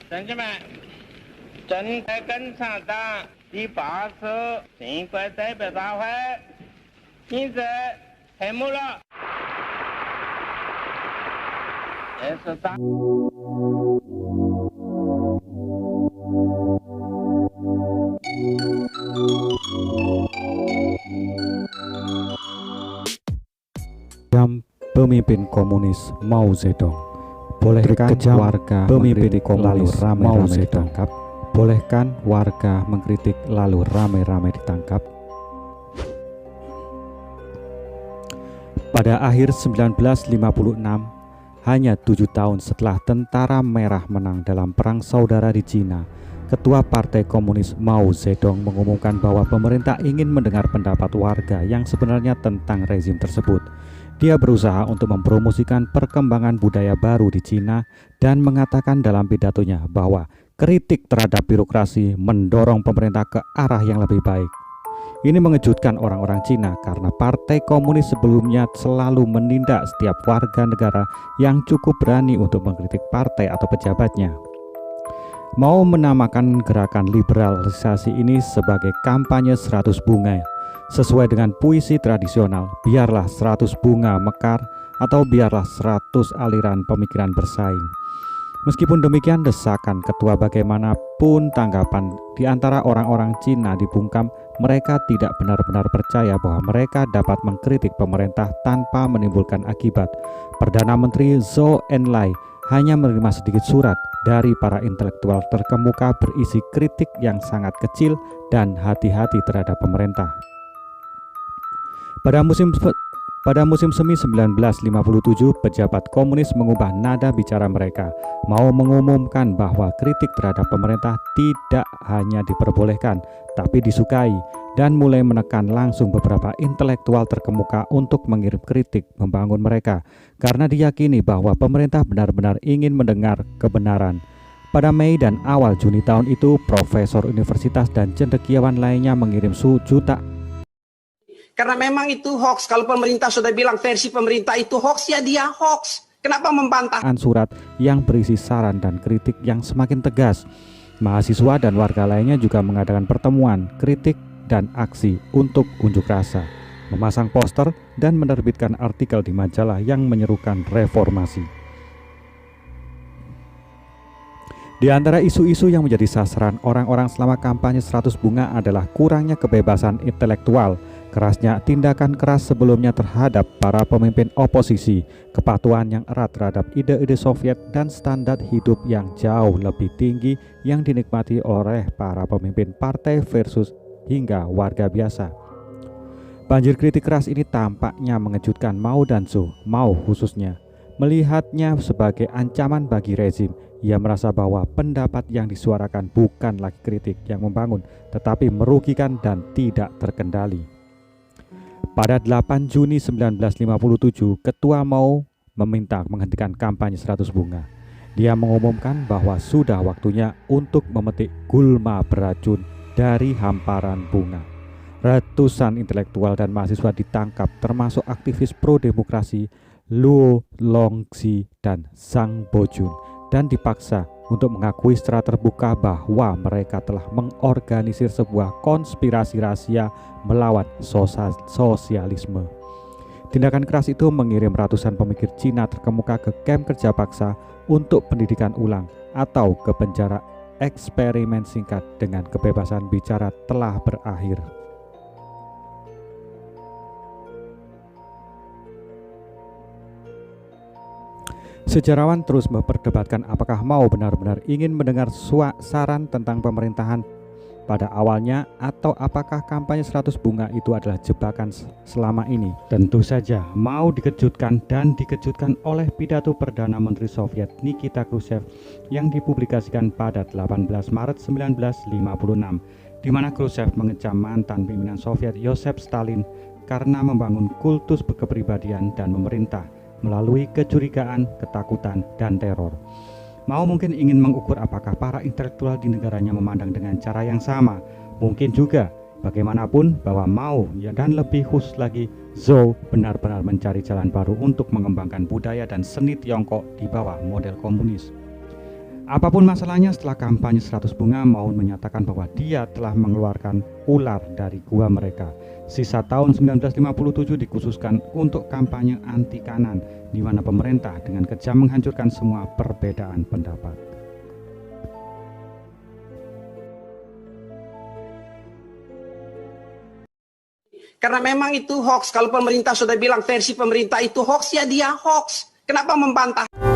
同志们，正在跟上党第8次全国代表大会现在开幕了。这是党。Pemimpin komunis Mao Zedong. Bolehkan warga pemimpin komunis Mao Zedong ditangkap? Bolehkan warga mengkritik lalu ramai-ramai ditangkap? Pada akhir 1956, hanya 7 tahun setelah Tentara Merah menang dalam Perang Saudara di Cina, Ketua Partai Komunis Mao Zedong mengumumkan bahwa pemerintah ingin mendengar pendapat warga yang sebenarnya tentang rezim tersebut. Dia berusaha untuk mempromosikan perkembangan budaya baru di Cina dan mengatakan dalam pidatonya bahwa kritik terhadap birokrasi mendorong pemerintah ke arah yang lebih baik. Ini mengejutkan orang-orang Cina karena Partai Komunis sebelumnya selalu menindak setiap warga negara yang cukup berani untuk mengkritik partai atau pejabatnya. Mao menamakan gerakan liberalisasi ini sebagai kampanye 100 bunga. Sesuai dengan puisi tradisional, biarlah 100 bunga mekar atau biarlah 100 aliran pemikiran bersaing. Meskipun demikian, desakan ketua bagaimanapun tanggapan di antara orang-orang Cina dibungkam, mereka tidak benar-benar percaya bahwa mereka dapat mengkritik pemerintah tanpa menimbulkan akibat. Perdana Menteri Zhou Enlai hanya menerima sedikit surat dari para intelektual terkemuka berisi kritik yang sangat kecil dan hati-hati terhadap pemerintah. Pada musim semi 1957, pejabat komunis mengubah nada bicara mereka. Mao mengumumkan bahwa kritik terhadap pemerintah tidak hanya diperbolehkan, tapi disukai, dan mulai menekan langsung beberapa intelektual terkemuka untuk mengirim kritik membangun mereka, karena diyakini bahwa pemerintah benar-benar ingin mendengar kebenaran. Pada Mei dan awal Juni tahun itu, profesor universitas dan cendekiawan lainnya mengirim juta. Karena memang itu hoax. Kalau pemerintah sudah bilang versi pemerintah itu hoax, ya dia hoax. Kenapa membantah? Surat yang berisi saran dan kritik yang semakin tegas. Mahasiswa dan warga lainnya juga mengadakan pertemuan, kritik, dan aksi untuk unjuk rasa, memasang poster, dan menerbitkan artikel di majalah yang menyerukan reformasi. Di antara isu-isu yang menjadi sasaran orang-orang selama kampanye 100 bunga adalah kurangnya kebebasan intelektual, kerasnya tindakan keras sebelumnya terhadap para pemimpin oposisi, kepatuhan yang erat terhadap ide-ide Soviet, dan standar hidup yang jauh lebih tinggi yang dinikmati oleh para pemimpin partai versus hingga warga biasa. Banjir kritik keras ini tampaknya mengejutkan Mao dan Zhou. Mao khususnya melihatnya sebagai ancaman bagi rezim. Ia merasa bahwa pendapat yang disuarakan bukan lagi kritik yang membangun, tetapi merugikan dan tidak terkendali. Pada 8 Juni 1957, Ketua Mao meminta menghentikan kampanye 100 bunga. Dia mengumumkan bahwa sudah waktunya untuk memetik gulma beracun dari hamparan bunga. Ratusan intelektual dan mahasiswa ditangkap, termasuk aktivis pro-demokrasi Luo Longxi dan Zhang Bojun, dan dipaksa untuk mengakui secara terbuka bahwa mereka telah mengorganisir sebuah konspirasi rahasia melawan sosialisme. Tindakan keras itu mengirim ratusan pemikir Cina terkemuka ke kamp kerja paksa untuk pendidikan ulang atau ke penjara eksperimen singkat dengan kebebasan bicara telah berakhir. Sejarawan terus memperdebatkan apakah Mao benar-benar ingin mendengar saran tentang pemerintahan pada awalnya, atau apakah kampanye 100 bunga itu adalah jebakan selama ini. Tentu saja Mao dikejutkan oleh pidato Perdana Menteri Soviet Nikita Khrushchev yang dipublikasikan pada 18 Maret 1956, di mana Khrushchev mengecam mantan pimpinan Soviet Joseph Stalin karena membangun kultus kepribadian dan memerintah melalui kecurigaan, ketakutan, dan teror. Mao mungkin ingin mengukur apakah para intelektual di negaranya memandang dengan cara yang sama. Mungkin juga, bagaimanapun, bahwa Mao dan lebih khusus lagi Zhou benar-benar mencari jalan baru untuk mengembangkan budaya dan seni Tiongkok di bawah model komunis. Apapun masalahnya, setelah kampanye 100 bunga, Maun menyatakan bahwa dia telah mengeluarkan ular dari gua mereka. Sisa tahun 1957 dikhususkan untuk kampanye anti kanan, di mana pemerintah dengan kejam menghancurkan semua perbedaan pendapat. Karena memang itu hoax. Kalau pemerintah sudah bilang versi pemerintah itu hoax, ya dia hoax. Kenapa membantah?